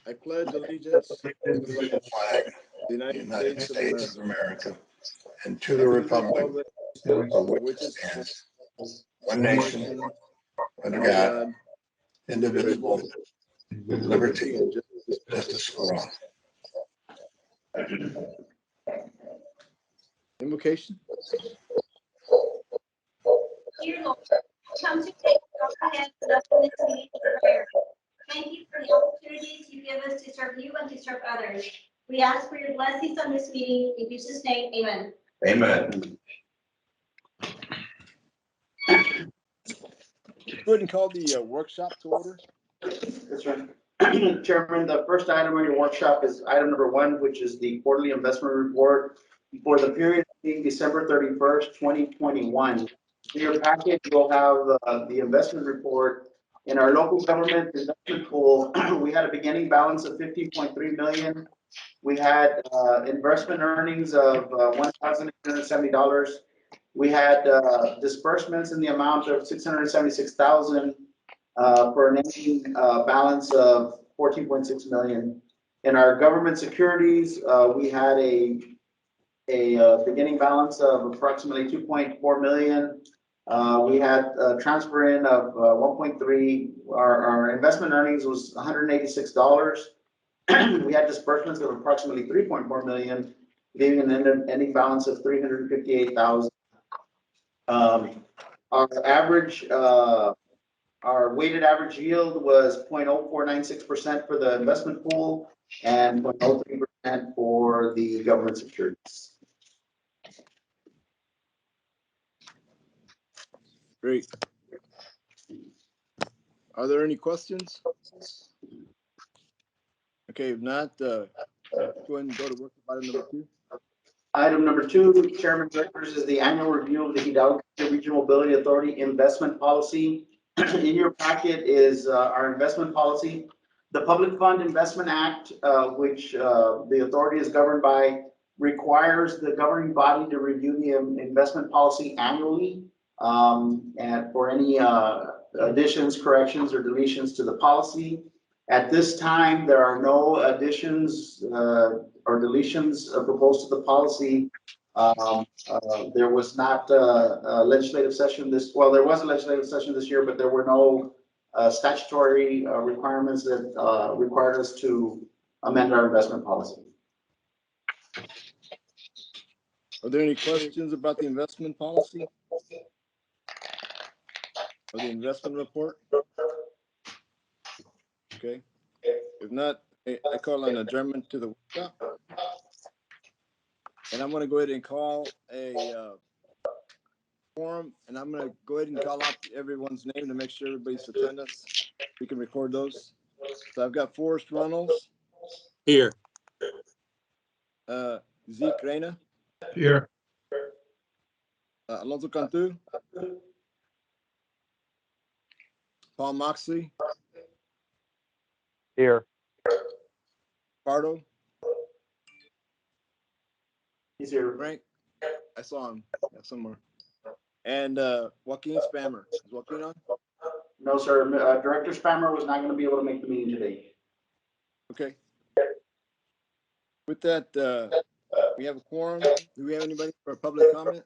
I pledge allegiance to to the flag of the the United States of America and to the republic for which it stands, one nation, under God, indivisible, with liberty and justice for all. Invocation. Dear Lord, come to take our hands and open this meeting in prayer. Thank you for the opportunities you give us to serve you and to serve others. We ask for your blessings on this meeting. In Jesus' name, amen. Amen. Go ahead and call the workshop to order. That's right. Chairman, the first item on your workshop is item number 1, which is the quarterly investment report for the period being December 31st, 2021. In your packet, you'll have the investment report. In our local government investment pool, we had a beginning balance of $15.3 million. We had investment earnings of $1,870. We had disbursements in the amount of $676,000 for an ending balance of $14.6 million. In our government securities, we had a beginning balance of approximately $2.4 million. We had a transfer in of 1.3. Our investment earnings was $186. We had disbursements of approximately $3.4 million, leaving an ending balance of $358,000. Our weighted average yield was 0.0496% for the investment pool and 0.03% for the government securities. Great. Are there any questions? Okay, if not, go ahead and go to work item number 2. Item number 2, Chairman Directors, is the annual review of the Hidalgo Regional Mobility Authority investment policy. In your packet is our investment policy. The Public Fund Investment Act, which the authority is governed by, requires the governing body to review the investment policy annually and for any additions, corrections, or deletions to the policy. At this time, there are no additions or deletions proposed to the policy. There was not a legislative session there was a legislative session this year, but there were no statutory requirements that required us to amend our investment policy. Are there any questions about the investment policy or the investment report? Okay. If not, I call an adjournment to the workshop. And I'm going to go ahead and call a forum, and I'm going to go ahead and call out everyone's name to make sure everybody's attendance. We can record those. So I've got Forrest Runnels. Here. Zeke Reyna. Here. Alonso Cantu. Paul Moxley. Here. Pardo. He's here. Frank. I saw him somewhere. And Joaquin Spammer. Is Joaquin on? No, sir. Director Spammer was not going to be able to make the meeting today. Okay. With that, we have a quorum. Do we have anybody for a public comment?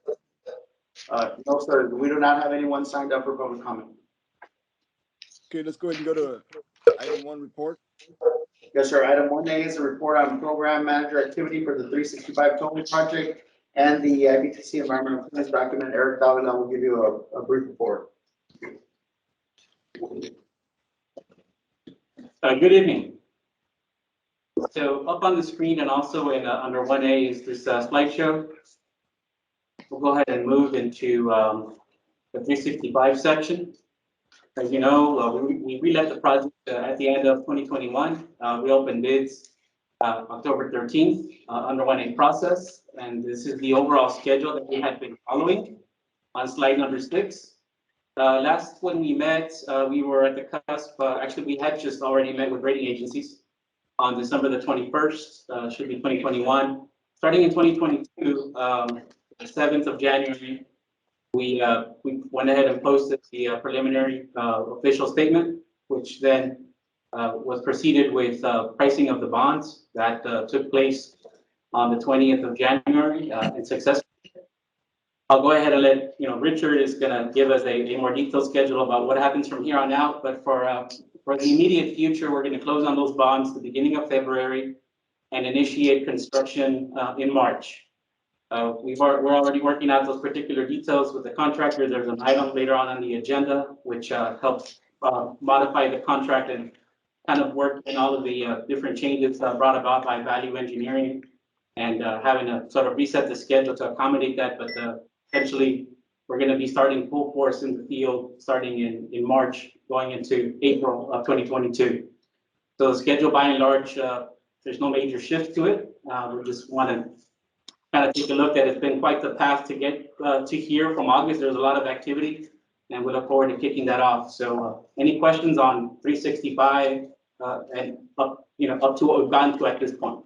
No, sir. We do not have anyone signed up for public comment. Okay, let's go ahead and go to item 1 report. Yes, sir. Item 1A is a report on program manager activity for the 365 Towing project and the IBTC environmental clearance document. Eric Davila will give you a brief report. Good evening. So up on the screen and also in under 1A is this slideshow. We'll go ahead and move into the 365 section. As you know, we relet the project at the end of 2021. We opened bids October 13th under 1A process, and this is the overall schedule that we had been following on slide number 6. Last when we met, we were at the cusp. Actually, we had just already met with rating agencies on December the 21st. Should be 2021. Starting in 2022, the 7th of January, we went ahead and posted the preliminary official statement, which then was proceeded with pricing of the bonds that took place on the 20th of January and successfully. I'll go ahead and let, Richard is going to give us a more detailed schedule about what happens from here on out. But for the immediate future, we're going to close on those bonds the beginning of February and initiate construction in March. We're already working out those particular details with the contractor. There's an item later on the agenda which helps modify the contract and kind of work in all of the different changes brought about by value engineering and having to sort of reset the schedule to accommodate that. But essentially, we're going to be starting full force in the field starting in March, going into April of 2022. So the schedule by and large, there's no major shift to it. We just want to kind of take a look at it. It's been quite the path to get to here from August. There's a lot of activity, and we look forward to kicking that off. So any questions on 365 and up to what we've gotten to at this point?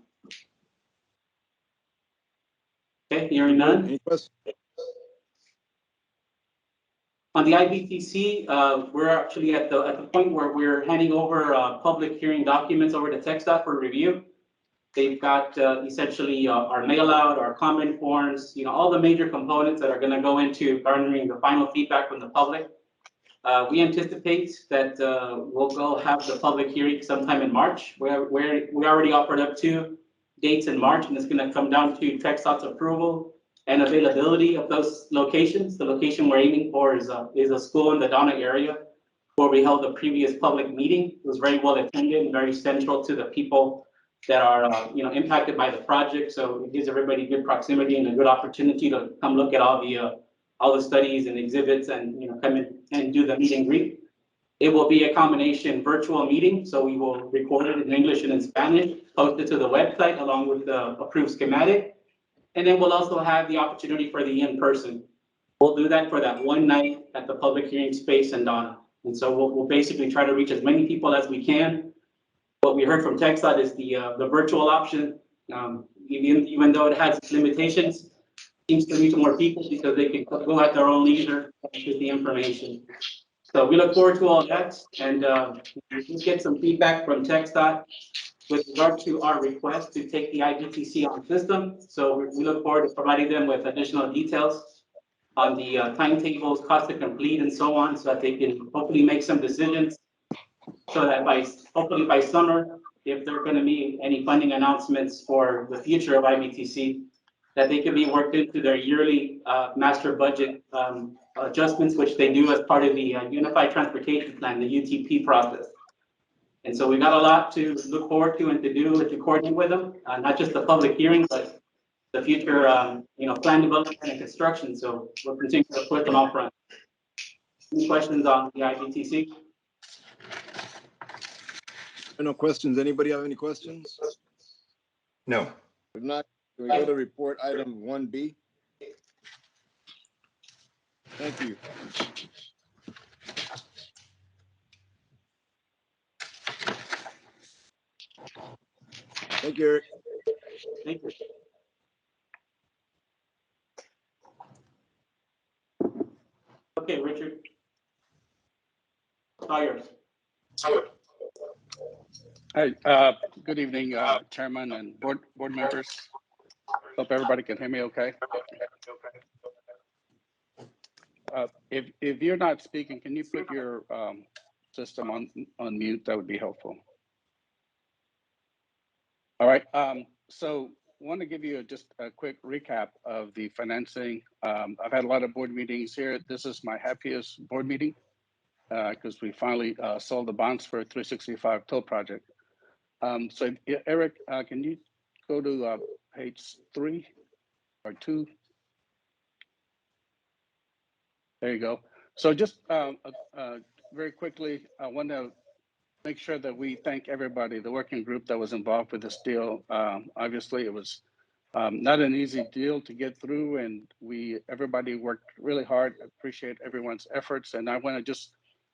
Okay, hearing none. Any questions? On the IBTC, we're actually at the point where we're handing over public hearing documents over to TxDOT for review. They've got essentially our mail out, our comment forms, all the major components that are going to go into garnering the final feedback from the public. We anticipate that we'll go have the public hearing sometime in March. We already offered up 2 dates in March, and it's going to come down to TxDOT's approval and availability of those locations. The location we're aiming for is a school in the Donna area where we held the previous public meeting. It was very well attended and very central to the people that are impacted by the project. So it gives everybody good proximity and a good opportunity to come look at all the studies and exhibits and come in and do the meet and greet. It will be a combination virtual meeting, so we will record it in English and in Spanish, post it to the website along with the approved schematic. And then we'll also have the opportunity for the in-person. We'll do that for that one night at the public hearing space in Donna. And so we'll basically try to reach as many people as we can. What we heard from TxDOT is the virtual option, even though it has its limitations, seems to reach more people because they can go at their own leisure with the information. So we look forward to all that, and we'll get some feedback from TxDOT with regard to our request to take the IBTC on system. So we look forward to providing them with additional details on the timetables, cost to complete, and so on, so that they can hopefully make some decisions. So that hopefully by summer, if there are going to be any funding announcements for the future of IBTC, that they can be worked into their yearly master budget adjustments, which they do as part of the Unified Transportation Plan, the UTP process. And so we've got a lot to look forward to and to do and to coordinate with them, not just the public hearing, but the future, plan development and construction. So we'll continue to put them up front. Any questions on the IBTC? No questions. Anybody have any questions? No. If not, can we go to report item 1B? Thank you. Thank you, Eric. Thank you. Okay, Richard. All yours. Hi, good evening, Chairman and board members. Hope everybody can hear me okay. If you're not speaking, can you put your system on mute? That would be helpful. All right, so want to give you just a quick recap of the financing. I've had a lot of board meetings here. This is my happiest board meeting because we finally sold the bonds for a 365 toll project. So Eric, can you go to page 3 or 2? There you go. So just very quickly, I want to make sure that we thank everybody, the working group that was involved with this deal. Obviously, it was not an easy deal to get through, and everybody worked really hard. I appreciate everyone's efforts, and I want to just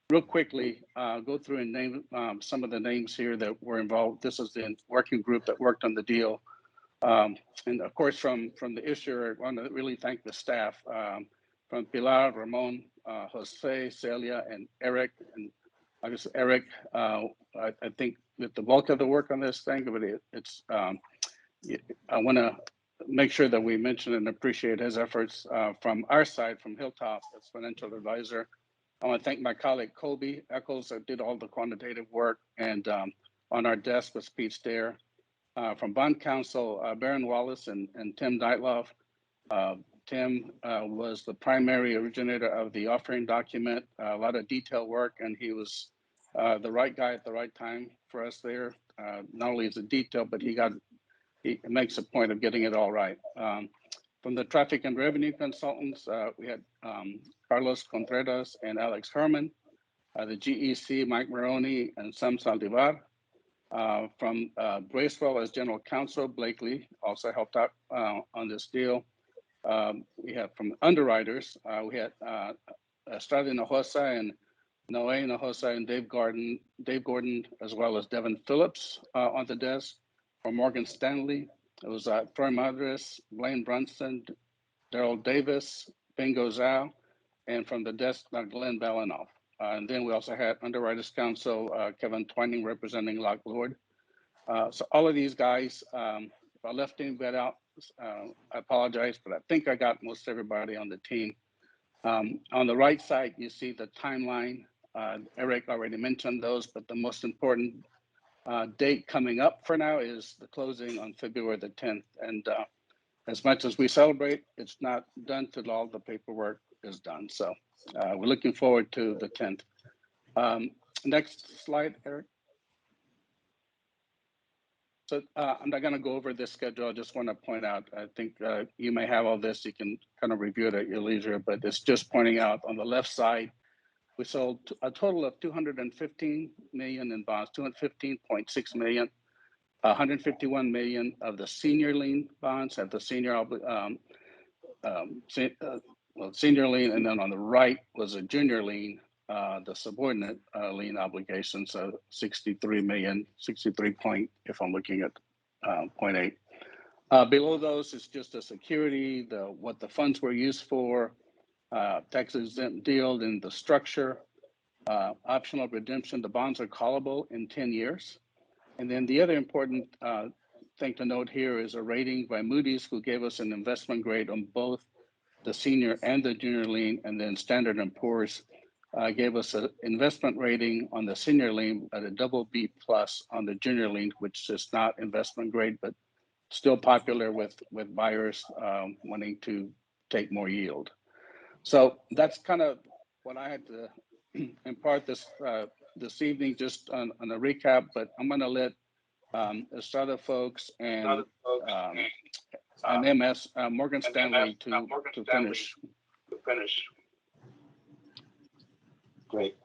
real quickly go through and name some of the names here that were involved. This is the working group that worked on the deal. And of course, from the issuer, I want to really thank the staff from Pilar, Ramon, Jose, Celia, and Eric. And obviously Eric I think that the bulk of the work on this thing, but it's I want to make sure that we mention and appreciate his efforts from our side, from Hilltop as financial advisor. I want to thank my colleague Colby Eccles that did all the quantitative work, and on our desk was Pete Stair. From Bond Counsel, Baron Wallace and Tim Dytloff. Tim was the primary originator of the offering document, a lot of detail work, and he was the right guy at the right time for us there. Not only is it detail, but he makes a point of getting it all right. From the traffic and revenue consultants, we had Carlos Contreras and Alex Herman, the GEC, Mike Maroney, and Sam Saldivar. From Bracewell as general counsel, Blakely also helped out on this deal. We have from underwriters, we had Estrada Hinojosa and Noe Hinojosa and Dave Gordon, as well as Devin Phillips on the desk. From Morgan Stanley, it was Troy Madras, Blaine Brunson, Daryl Davis, Bingo Zhao, and from the desk, Glenn Balanoff. And then we also had underwriters counsel, Kevin Twining representing Lock Lord. So all of these guys, if I left anybody out, I apologize, but I think I got most everybody on the team. On the right side, you see the timeline. Eric already mentioned those, but the most important date coming up for now is the closing on February the 10th. And as much as we celebrate, it's not done till all the paperwork is done. So we're looking forward to the 10th. Next slide, Eric. So I'm not going to go over this schedule. I just want to point out, I think you may have all this. You can kind of review it at your leisure, but it's just pointing out on the left side, we sold a total of 215 million in bonds, 215.6 million, 151 million of the senior lien bonds at the senior senior lien, and then on the right was a junior lien, the subordinate lien obligation, so 63 million, 63 point, if I'm looking at 0.8. Below those is just a security, what the funds were used for, tax exempt deal in the structure, optional redemption. The bonds are callable in 10 years. And then the other important thing to note here is a rating by Moody's, who gave us an investment grade on both the senior and the junior lien, and then Standard & Poor's gave us an investment rating on the senior lien at a BB+ on the junior lien, which is not investment grade, but still popular with buyers wanting to take more yield. So that's kind of what I had to impart this evening, just on a recap, but I'm going to let Estrada folks and MS Morgan Stanley to finish. Great.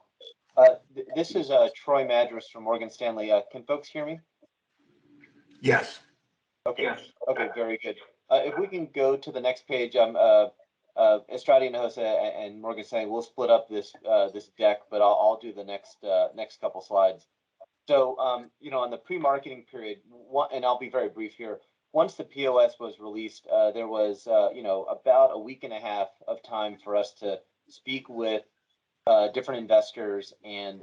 This is Troy Madras from Morgan Stanley. Can folks hear me? Yes. Okay. Okay. Very good. If we can go to the next page, Estrada Hinojosa and Morgan Stanley, we'll split up this deck, but I'll do the next couple slides. So, on the pre-marketing period, and I'll be very brief here. Once the POS was released, there was, about a week and a half of time for us to speak with different investors and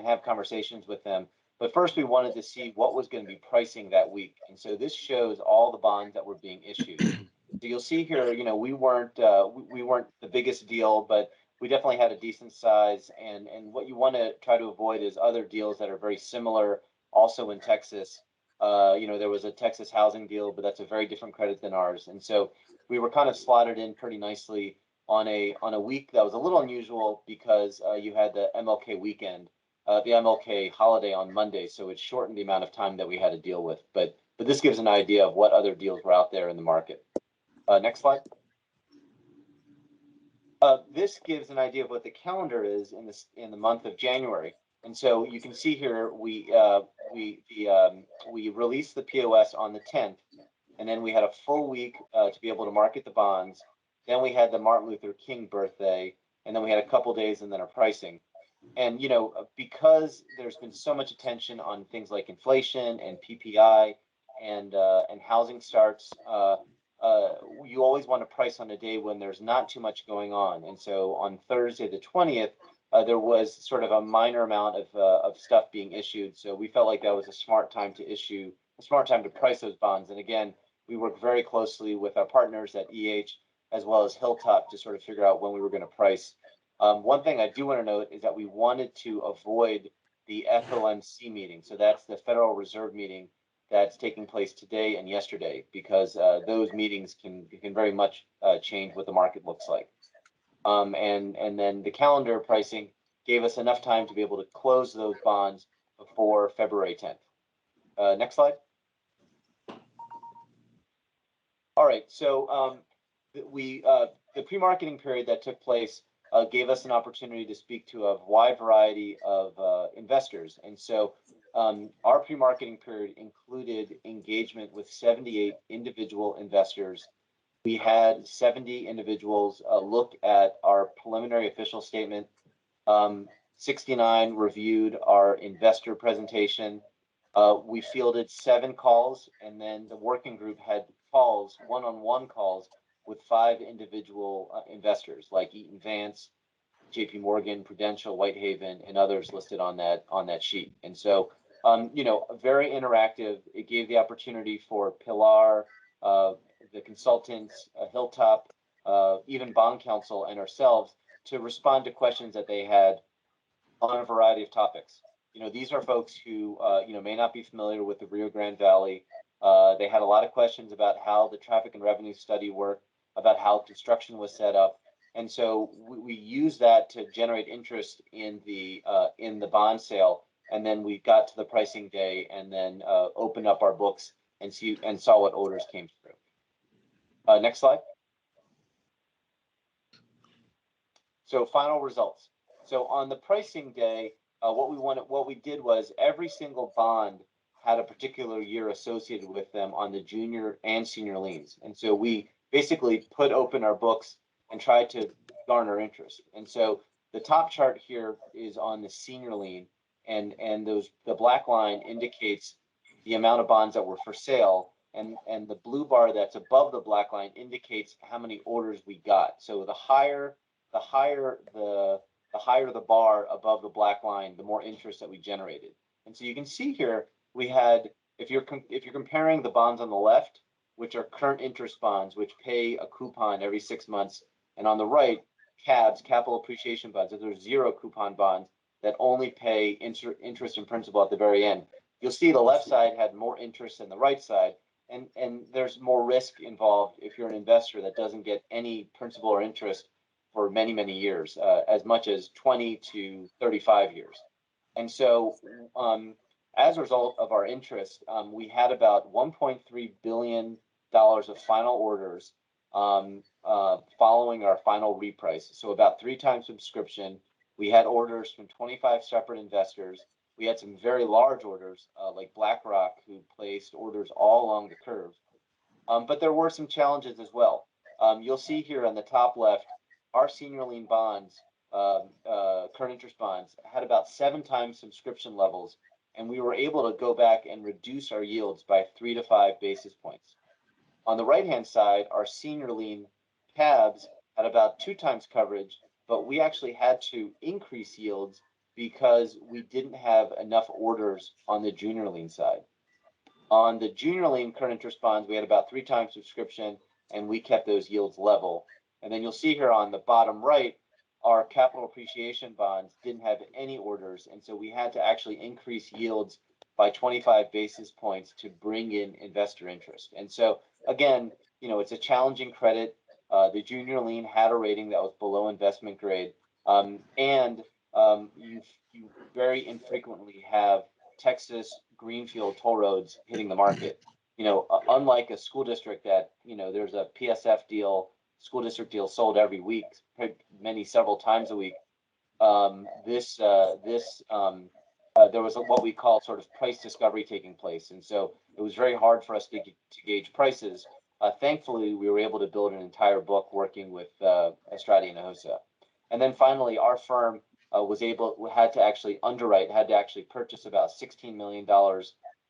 have conversations with them. But first, we wanted to see what was going to be pricing that week. And so this shows all the bonds that were being issued. So you'll see here, we weren't the biggest deal, but we definitely had a decent size. And what you want to try to avoid is other deals that are very similar, also in Texas. There was a Texas housing deal, but that's a very different credit than ours. And so we were kind of slotted in pretty nicely on a week that was a little unusual because you had the MLK weekend, the MLK holiday on Monday. So it shortened the amount of time that we had to deal with. But this gives an idea of what other deals were out there in the market. Next slide. This gives an idea of what the calendar is in the month of January. And so you can see here, we released the POS on the 10th, and then we had a full week to be able to market the bonds. Then we had the Martin Luther King birthday, and then we had a couple days and then our pricing. And, because there's been so much attention on things like inflation and PPI and housing starts, you always want to price on a day when there's not too much going on. And so on Thursday, the 20th, there was sort of a minor amount of stuff being issued. So we felt like that was a smart time to price those bonds. And again, we worked very closely with our partners at EH as well as Hilltop to sort of figure out when we were going to price. One thing I do want to note is that we wanted to avoid the FOMC meeting. So that's the Federal Reserve meeting that's taking place today and yesterday, because those meetings can very much change what the market looks like. And then the calendar pricing gave us enough time to be able to close those bonds before February 10th. Next slide. All right, so the pre-marketing period that took place gave us an opportunity to speak to a wide variety of investors. And so our pre-marketing period included engagement with 78 individual investors. We had 70 individuals look at our preliminary official statement. 69 reviewed our investor presentation. We fielded 7 calls, and then the working group had calls, one-on-one calls, with 5 individual investors like Eaton Vance, JP Morgan, Prudential, Whitehaven, and others listed on that sheet. And so, very interactive. It gave the opportunity for Pilar, the consultants, Hilltop, even Bond Counsel, and ourselves to respond to questions that they had on a variety of topics. These are folks who, may not be familiar with the Rio Grande Valley. They had a lot of questions about how the traffic and revenue study worked, about how construction was set up. And so we used that to generate interest in the bond sale. And then we got to the pricing day and then opened up our books and saw what orders came through. Next slide. So final results. So on the pricing day, what we did was every single bond had a particular year associated with them on the junior and senior liens. And so we basically put open our books and tried to garner interest. And so the top chart here is on the senior lien, and the black line indicates the amount of bonds that were for sale, and the blue bar that's above the black line indicates how many orders we got. So the higher the bar above the black line, the more interest that we generated. And so you can see here we had, if you're comparing the bonds on the left, which are current interest bonds, which pay a coupon every 6 months, and on the right, CABs, capital appreciation bonds, those are 0 coupon bonds that only pay interest and principal at the very end. You'll see the left side had more interest than the right side, and there's more risk involved if you're an investor that doesn't get any principal or interest for many, many years, as much as 20 to 35 years. And so as a result of our interest, we had about $1.3 billion of final orders following our final reprice. So about 3 times subscription. We had orders from 25 separate investors. We had some very large orders like BlackRock, who placed orders all along the curve. But there were some challenges as well. You'll see here on the top left, our senior lien bonds, current interest bonds, had about 7 times subscription levels, and we were able to go back and reduce our yields by 3 to 5 basis points. On the right-hand side, our senior lien CABs had about 2 times coverage, but we actually had to increase yields because we didn't have enough orders on the junior lien side. On the junior lien current interest bonds, we had about 3 times subscription, and we kept those yields level. And then you'll see here on the bottom right, our capital appreciation bonds didn't have any orders, and so we had to actually increase yields by 25 basis points to bring in investor interest. And so again, it's a challenging credit. The junior lien had a rating that was below investment grade, and you very infrequently have Texas greenfield toll roads hitting the market. Unlike a school district that there's a PSF deal, school district deal sold every week, several times a week. There was what we call sort of price discovery taking place, and so it was very hard for us to gauge prices. Thankfully, we were able to build an entire book working with Estrada and Hosa. And then finally, our firm had to actually purchase about $16 million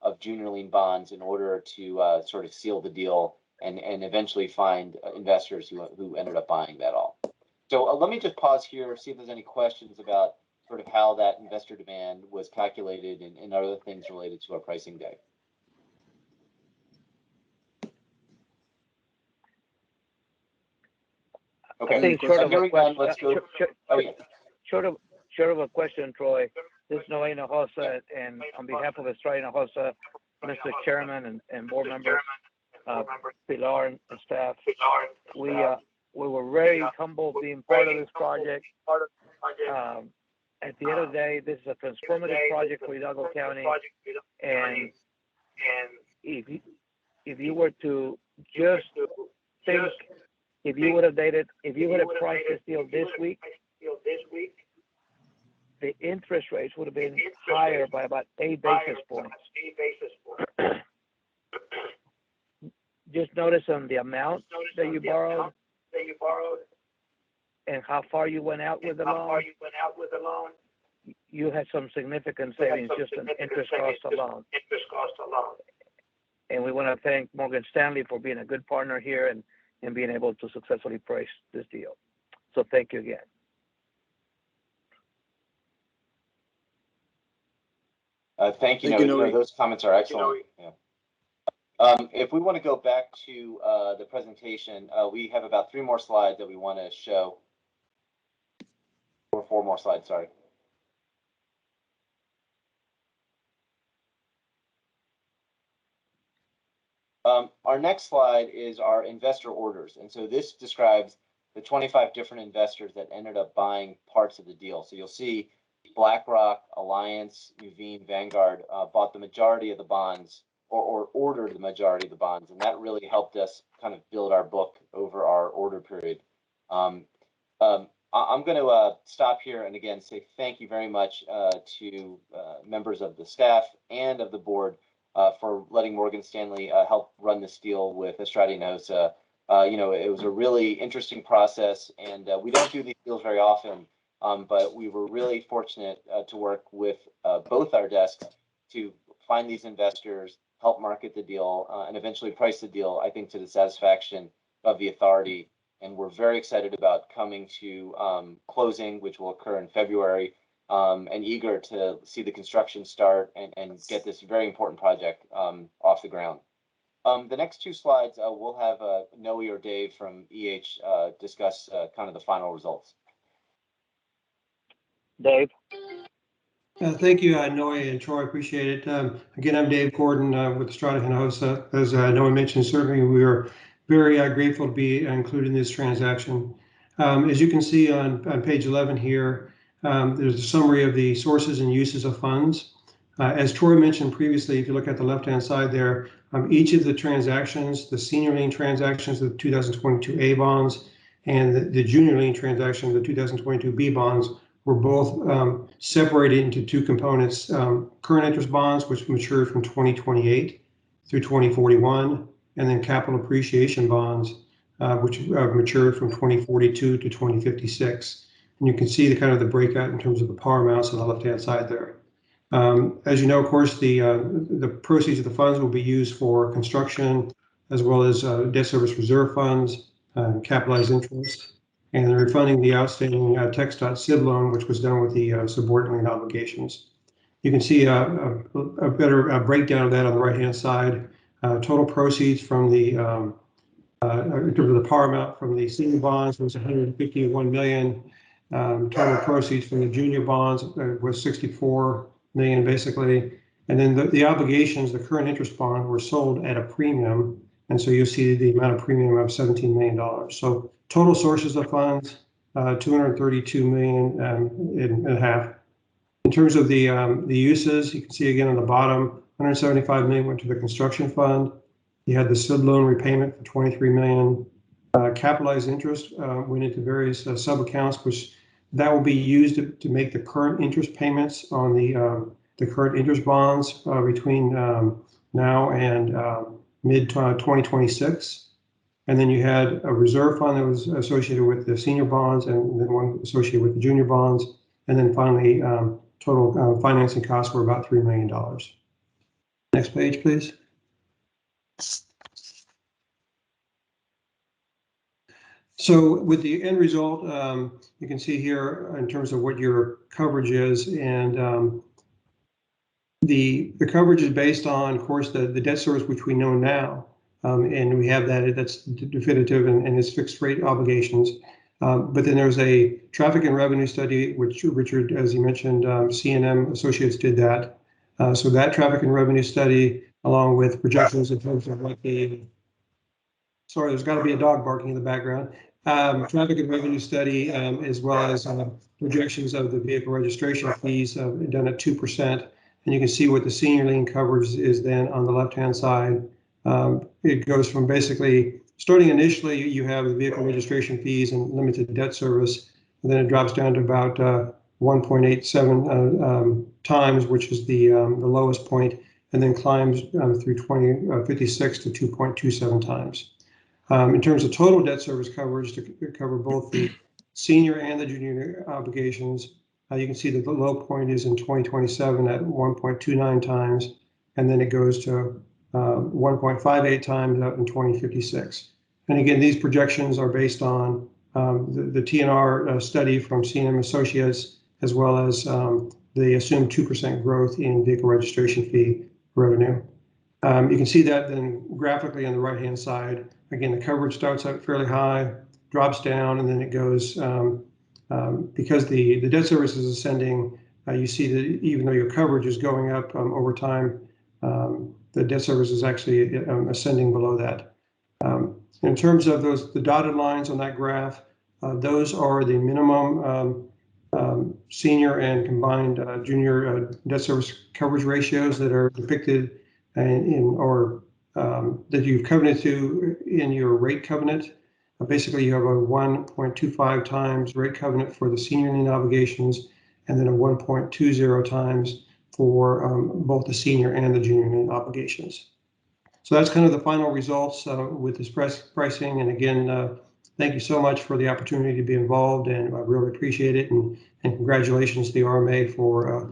of junior lien bonds in order to sort of seal the deal and eventually find investors who ended up buying that all. So let me just pause here, see if there's any questions about sort of how that investor demand was calculated and other things related to our pricing day. Okay, I think short of a question, let's go. Oh, yeah. short of a question, Troy. This is Noe Hinojosa, and on behalf of Estrada Hinojosa, Mr. Chairman and board members, Pilar and staff, we were very humble being part of this project. At the end of the day, this is a transformative project for Hidalgo County, and if you were to just think, if you would have priced this deal this week, the interest rates would have been higher by about 8 basis points. Just notice on the amount that you borrowed and how far you went out with the loan, you had some significant savings just in interest costs alone. And we want to thank Morgan Stanley for being a good partner here and being able to successfully price this deal. So thank you again. Thank you. No, those comments are excellent. Yeah. If we want to go back to the presentation, we have about 3 more slides that we want to show, or 4 more slides, sorry. Our next slide is our investor orders. And so this describes the 25 different investors that ended up buying parts of the deal. So you'll see BlackRock, Alliance, Nuveen, Vanguard bought the majority of the bonds or ordered the majority of the bonds. And that really helped us kind of build our book over our order period. I'm going to stop here and again say thank you very much to members of the staff and of the board for letting Morgan Stanley help run this deal with Estrada Hinojosa. It was a really interesting process, and we don't do these deals very often, but we were really fortunate to work with both our desks to find these investors, help market the deal, and eventually price the deal, I think, to the satisfaction of the authority. And we're very excited about coming to closing, which will occur in February, and eager to see the construction start and get this very important project off the ground. The next 2 slides, we'll have Noe or Dave from EH discuss kind of the final results. Dave? Thank you, Noe and Troy. Appreciate it. Again, I'm Dave Gordon with Estrada Hinojosa. As Noe mentioned, certainly we are very grateful to be included in this transaction. As you can see on page 11 here, there's a summary of the sources and uses of funds. As Troy mentioned previously, if you look at the left-hand side there, each of the transactions, the senior lien transactions, the 2022 A bonds, and the junior lien transaction, the 2022 B bonds, were both separated into 2 components, current interest bonds, which matured from 2028 through 2041, and then capital appreciation bonds, which matured from 2042 to 2056. And you can see the kind of the breakout in terms of the par amounts on the left-hand side there. As you know, of course, the proceeds of the funds will be used for construction, as well as debt service reserve funds, capitalized interest, and refunding the outstanding TxDOT loan, which was done with the subordinate lien obligations. You can see a better breakdown of that on the right-hand side. Total proceeds from the in terms of the par amount from the senior bonds was $151 million. Total proceeds from the junior bonds was $64 million, basically. And then the obligations, the current interest bond, were sold at a premium. And so you'll see the amount of premium of $17 million. So total sources of funds, $232 million and a half. In terms of the uses, you can see again on the bottom, $175 million went to the construction fund. You had the SID loan repayment for $23 million. Capitalized interest went into various sub-accounts, which that will be used to make the current interest payments on the current interest bonds between now and mid-2026. And then you had a reserve fund that was associated with the senior bonds and then one associated with the junior bonds. And then finally, total financing costs were about $3 million. Next page, please. So with the end result, you can see here in terms of what your coverage is, and the coverage is based on, of course, the debt service, which we know now, and we have that's definitive and it's fixed rate obligations. But then there's a traffic and revenue study, which Richard, as you mentioned, C&M Associates did that. So that traffic and revenue study, along with projections in terms of what the, sorry, there's got to be a dog barking in the background. Traffic and revenue study, as well as projections of the vehicle registration fees done at 2%. And you can see what the senior lien coverage is then on the left-hand side. It goes from basically, starting initially, you have the vehicle registration fees and limited debt service, and then it drops down to about 1.87 times, which is the lowest point, and then climbs through 2056 to 2.27 times. In terms of total debt service coverage, to cover both the senior and the junior obligations, you can see that the low point is in 2027 at 1.29 times, and then it goes to 1.58 times out in 2056. And again, these projections are based on the TNR study from C&M Associates, as well as the assumed 2% growth in vehicle registration fee revenue. You can see that then graphically on the right-hand side. Again, the coverage starts out fairly high, drops down, and then it goes, because the debt service is ascending, you see that even though your coverage is going up over time, the debt service is actually ascending below that. In terms of the dotted lines on that graph, those are the minimum senior and combined junior debt service coverage ratios that are depicted that you've covenanted to in your rate covenant. Basically, you have a 1.25 times rate covenant for the senior lien obligations, and then a 1.20 times for both the senior and the junior lien obligations. So that's kind of the final results with this pricing. And again, thank you so much for the opportunity to be involved, and I really appreciate it. And congratulations to the RMA for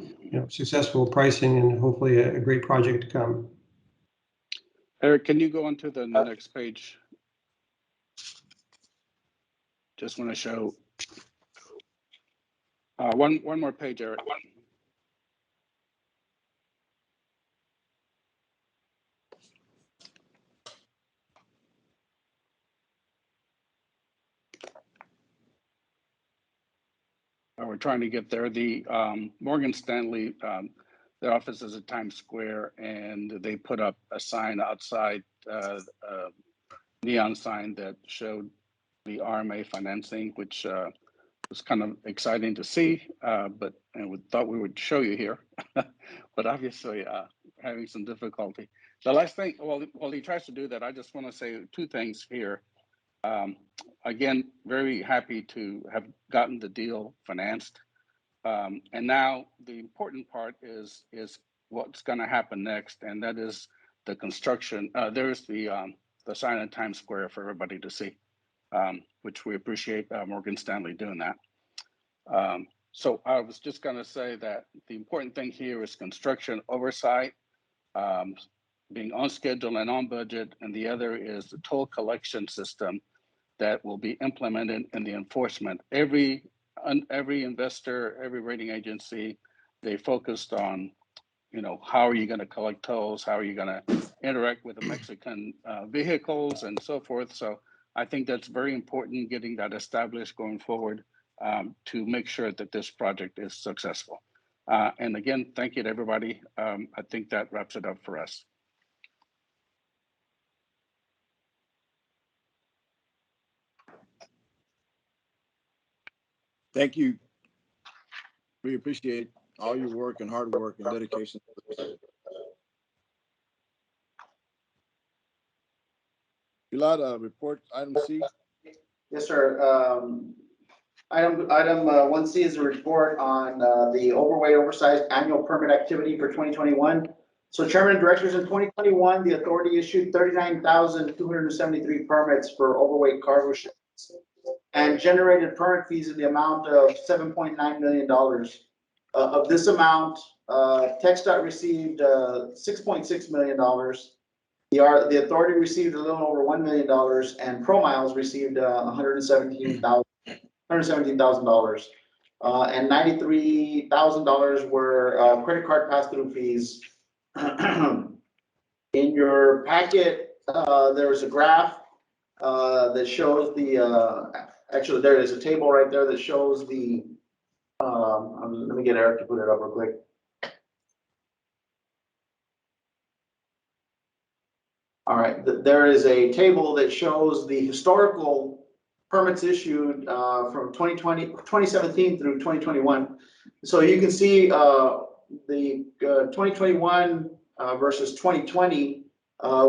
successful pricing and hopefully a great project to come. Eric, can you go on to the next page? Just want to show one more page, Eric. We're trying to get there. The Morgan Stanley, their office is at Times Square, and they put up a sign outside, neon sign that showed the RMA financing, which was kind of exciting to see, but we thought we would show you here, but obviously having some difficulty. The last thing, while he tries to do that, I just want to say two things here. Again, very happy to have gotten the deal financed. And now the important part is what's going to happen next, and that is the construction. There's the sign in Times Square for everybody to see, which we appreciate Morgan Stanley doing that. So I was just going to say that the important thing here is construction oversight, being on schedule and on budget, and the other is the toll collection system that will be implemented in the enforcement. Every investor, every rating agency, they focused on, how are you going to collect tolls? How are you going to interact with the Mexican vehicles and so forth? So I think that's very important, getting that established going forward to make sure that this project is successful. And again, thank you to everybody. I think that wraps it up for us. Thank you. We appreciate all your work and hard work and dedication. Gilad, report item C. Yes, sir. Item 1C is a report on the overweight oversized annual permit activity for 2021. So Chairman and Directors, in 2021, the authority issued 39,273 permits for overweight cargo shipments and generated permit fees in the amount of $7.9 million. Of this amount, TxDOT received $6.6 million, The authority received a little over $1 million, and ProMiles received $117,000. And $93,000 were credit card pass-through fees. In your packet, there was a graph that shows the, actually there is a table right there that shows the, let me get Eric to put it up real quick. All right, there is a table that shows the historical permits issued from 2017 through 2021. So you can see the 2021 versus 2020,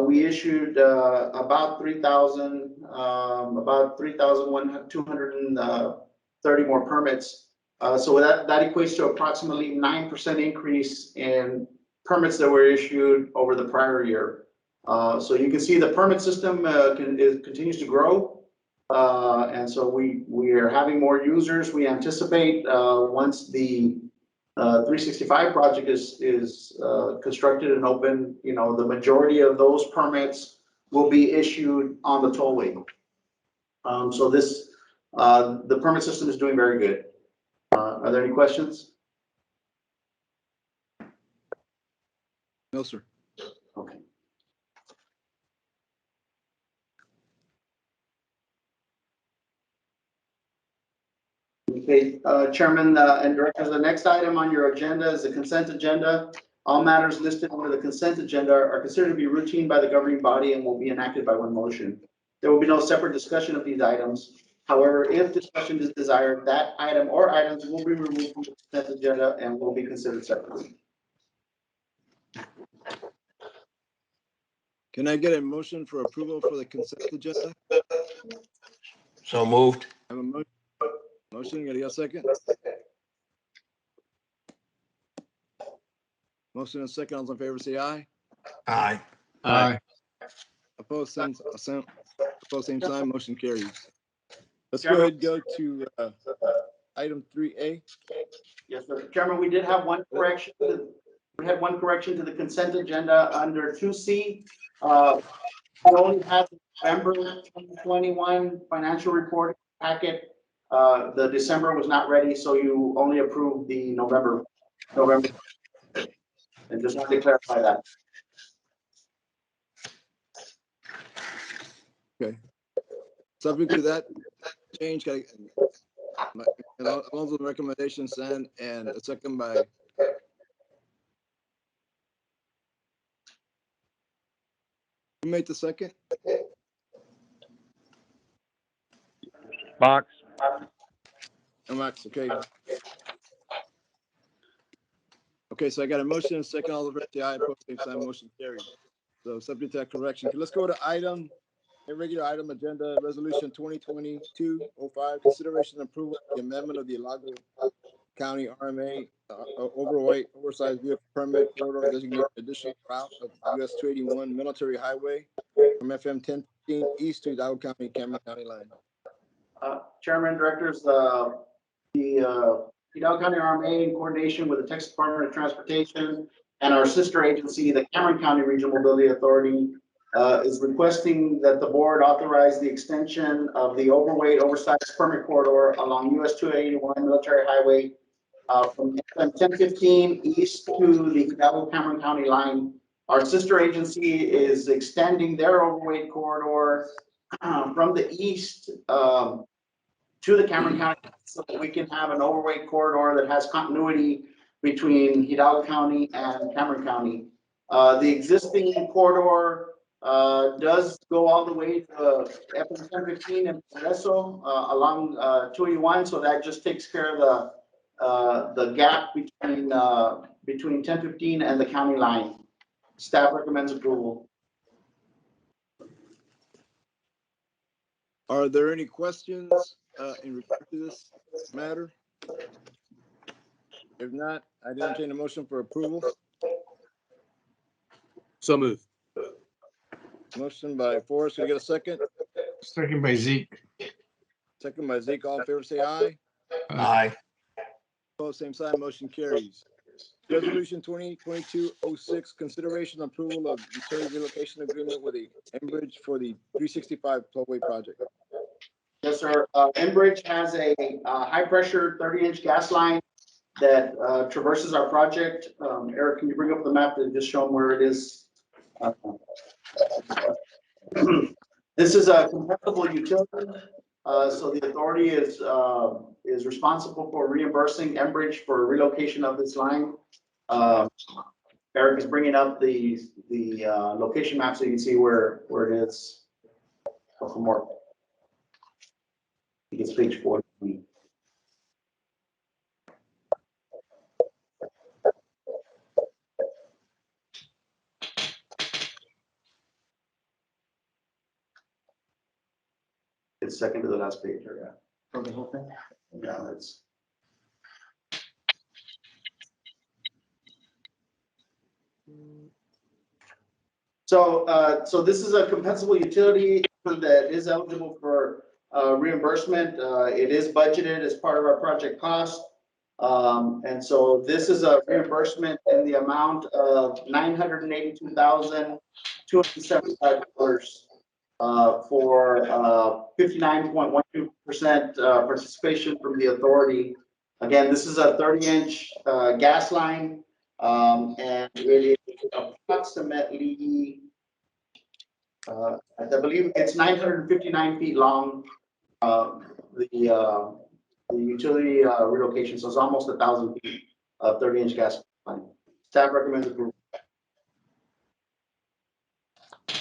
we issued about 3,230 more permits. So that equates to approximately 9% increase in permits that were issued over the prior year. So you can see the permit system continues to grow. And so we are having more users. We anticipate once the 365 project is constructed and open, you know, the majority of those permits will be issued on the tollway. So this, the permit system is doing very good. Are there any questions? No, sir. Okay. Okay, Chairman and Directors, the next item on your agenda is the consent agenda. All matters listed under the consent agenda are considered to be routine by the governing body and will be enacted by one motion. There will be no separate discussion of these items. However, if discussion is desired, that item or items will be removed from the consent agenda and will be considered separately. Can I get a motion for approval for the consent agenda? So moved. I have a motion, can I get a second? Motion and second, all those in favor say aye. Aye. Aye. Opposed, same sign, motion carries. Let's go ahead and go to item 3A. Yes, sir. Chairman, we did have one correction. We had one correction to the consent agenda under 2C. We only had the November 2021 financial report packet. The December was not ready, so you only approved the November. And just wanted to clarify that. Okay. Subject to that change, along with the recommendations and a second by who made the second? Box. Max, okay. Okay, so I got a motion and a second, all the rest of the aye, opposed, same sign, motion carried. So subject to that correction. Let's go to a regular item agenda, resolution 2022-05, consideration and approval of the amendment of the Hidalgo County RMA oversized vehicle permit corridor designated additional route of US 281 military highway from FM 1015 east to Hidalgo County, Cameron County line. Chairman, Directors, the Hidalgo County RMA in coordination with the Texas Department of Transportation and our sister agency, the Cameron County Regional Mobility Authority, is requesting that the board authorize the extension of the oversized permit corridor along US 281 military highway from 1015 east to the Hidalgo Cameron County line. Our sister agency is extending their overweight corridor from the east to the Cameron County so that we can have an overweight corridor that has continuity between Hidalgo County and Cameron County. The existing corridor does go all the way to FM 1015 and Progreso along 281, so that just takes care of the gap between 1015 and the county line. Staff recommends approval. Are there any questions in regard to this matter? If not, I entertain a motion for approval. So moved. Motion by Forrest, can I get a second? Second by Zeke. Second by Zeke, all in favor say aye. Aye. Opposed, same sign, motion carries. Resolution 2022-06, consideration and approval of utility relocation agreement with the Enbridge for the 365 12-way project. Yes, sir. Enbridge has a high-pressure 30-inch gas line that traverses our project. Eric, can you bring up the map to just show them where it is? This is a compatible utility. So the authority is responsible for reimbursing Enbridge for relocation of this line. Eric is bringing up the location map so you can see where it is. Go for more. It's page 4. It's second to the last page, or yeah. From the whole thing? Yeah, that's. So this is a compensable utility that is eligible for reimbursement. It is budgeted as part of our project cost. And so this is a reimbursement in the amount of $982,275 for 59.12% participation from the authority. Again, this is a 30-inch gas line, and it is approximately, I believe it's 959 feet long. The utility relocation, so it's almost 1,000 feet of 30-inch gas line. Staff recommends approval.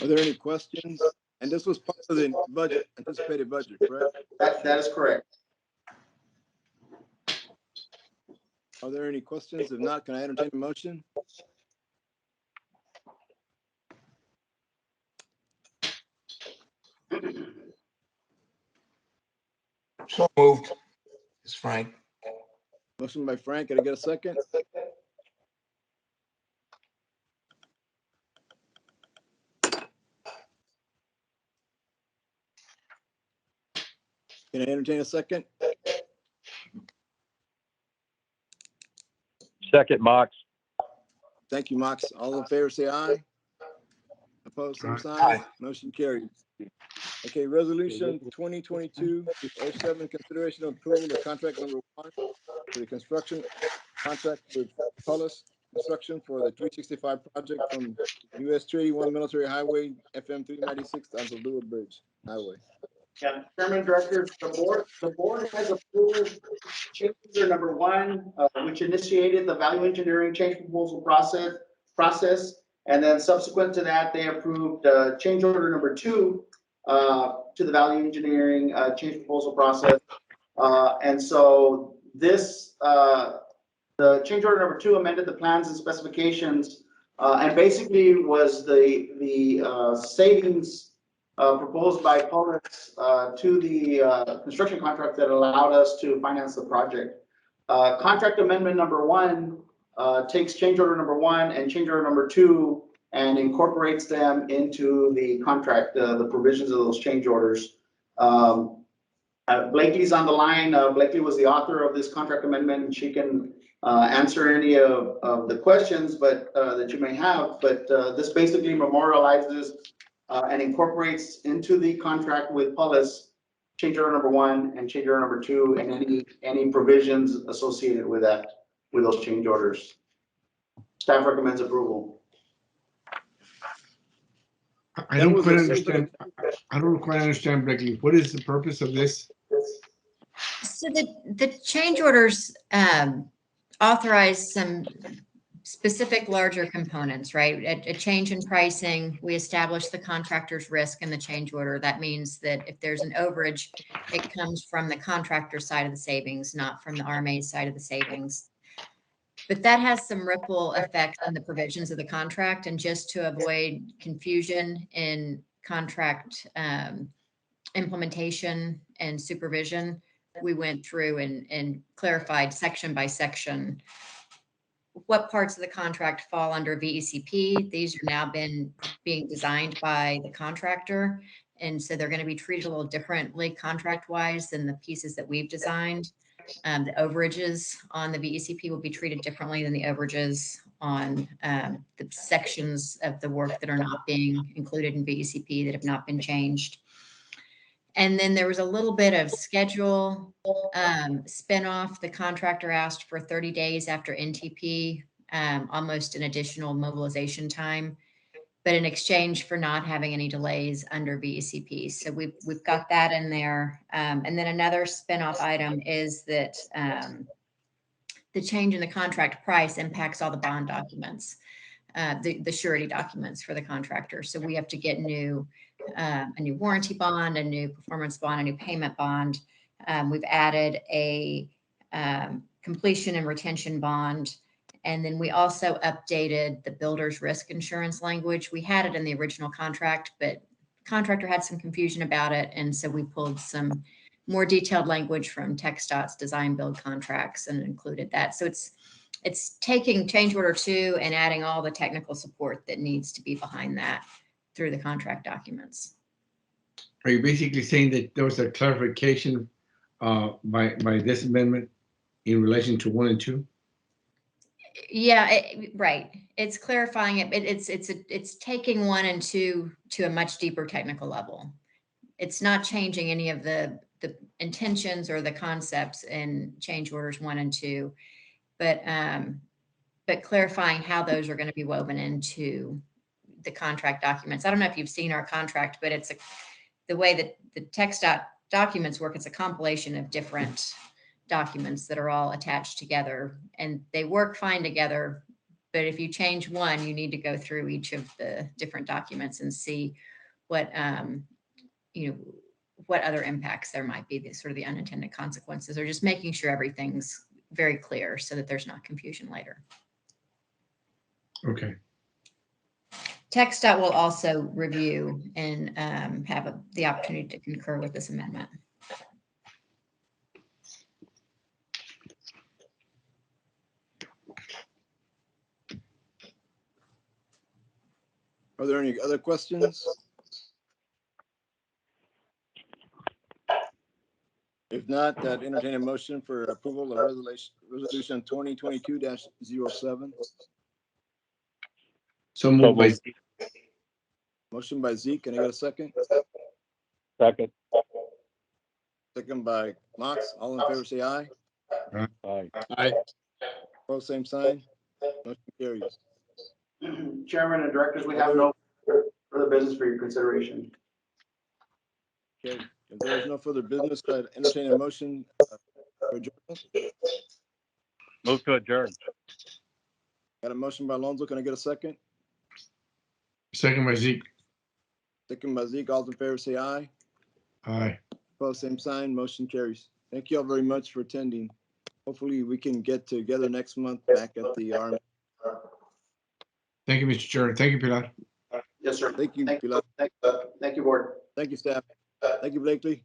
Are there any questions? And this was part of the budget, anticipated budget, correct? That is correct. Are there any questions? If not, can I entertain a motion? So moved. It's Frank. Motion by Frank. Can I get a second? Can I entertain a second? Second, Mox. Thank you, Mox. All in favor, say aye. Opposed, same sign. Aye. Motion carried. Okay, resolution 2022-07, consideration of approval of contract number 1 for the construction contract with Pullis Construction for the 365 project from US 381 Military Highway FM 396 onto Lua Bridge Highway. Yeah, Chairman, Directors, the board has approved change order number 1, which initiated the value engineering change proposal process, and then subsequent to that, they approved change order number 2 to the value engineering change proposal process, and so this the change order number 2 amended the plans and specifications, and basically was the savings proposed by Pullis to the construction contract that allowed us to finance the project. Contract amendment number 1 takes change order number 1 and change order number 2 and incorporates them into the contract, the provisions of those change orders. Blakely's on the line. Blakely was the author of this contract amendment, and she can answer any of the questions but that you may have. But this basically memorializes and incorporates into the contract with Pullis change order number 1 and change order number 2 and any provisions associated with that, with those change orders. Staff recommends approval. I don't quite understand. I don't quite understand, Blakely. What is the purpose of this? So the change orders authorize some specific larger components, right? A change in pricing, we establish the contractor's risk in the change order. That means that if there's an overage, it comes from the contractor side of the savings, not from the RMA side of the savings. But that has some ripple effect on the provisions of the contract. And just to avoid confusion in contract implementation and supervision, we went through and clarified section by section what parts of the contract fall under VECP. These are now being designed by the contractor. And so they're going to be treated a little differently contract-wise than the pieces that we've designed. The overages on the VECP will be treated differently than the overages on the sections of the work that are not being included in VECP that have not been changed. And then there was a little bit of schedule spinoff. The contractor asked for 30 days after NTP, almost an additional mobilization time, but in exchange for not having any delays under VECP. So we've got that in there. And then another spinoff item is that the change in the contract price impacts all the bond documents, the surety documents for the contractor. So we have to get a new warranty bond, a new performance bond, a new payment bond. We've added a completion and retention bond. And then we also updated the builder's risk insurance language. We had it in the original contract, but the contractor had some confusion about it. And so we pulled some more detailed language from TxDOT's design build contracts and included that. So it's taking change order 2 and adding all the technical support that needs to be behind that through the contract documents. Are you basically saying that there was a clarification by this amendment in relation to 1 and 2? Yeah, right. It's clarifying it. It's taking 1 and 2 to a much deeper technical level. It's not changing any of the intentions or the concepts in change orders 1 and 2, but clarifying how those are going to be woven into the contract documents. I don't know if you've seen our contract, but it's the way that the TxDOT documents work. It's a compilation of different documents that are all attached together, and they work fine together. But if you change one, you need to go through each of the different documents and see what what other impacts there might be, the sort of the unintended consequences, or just making sure everything's very clear so that there's not confusion later. Okay. TxDOT will also review and have the opportunity to concur with this amendment. Are there any other questions? If not, that entertain a motion for approval of resolution 2022-07. So moved by Motion by Zeke. Can I get a second? Second. Second by Mox. All in favor, say aye. Aye. Aye. Opposed, same sign. Motion carries. Chairman and directors, we have no further business for your consideration. Okay. If there is no further business, I'd entertain a motion for adjournment. Move to adjourn. Got a motion by Alonso. Can I get a second? Second by Zeke. Second by Zeke. All in favor, say aye. Aye. Opposed, same sign. Motion carries. Thank you all very much for attending. Hopefully we can get together next month back at the RMA. Thank you, Mr. Chair. Thank you, Pilar. Yes, sir. Thank you, Pilar. Thank you, board. Thank you, staff. Thank you, Blakely.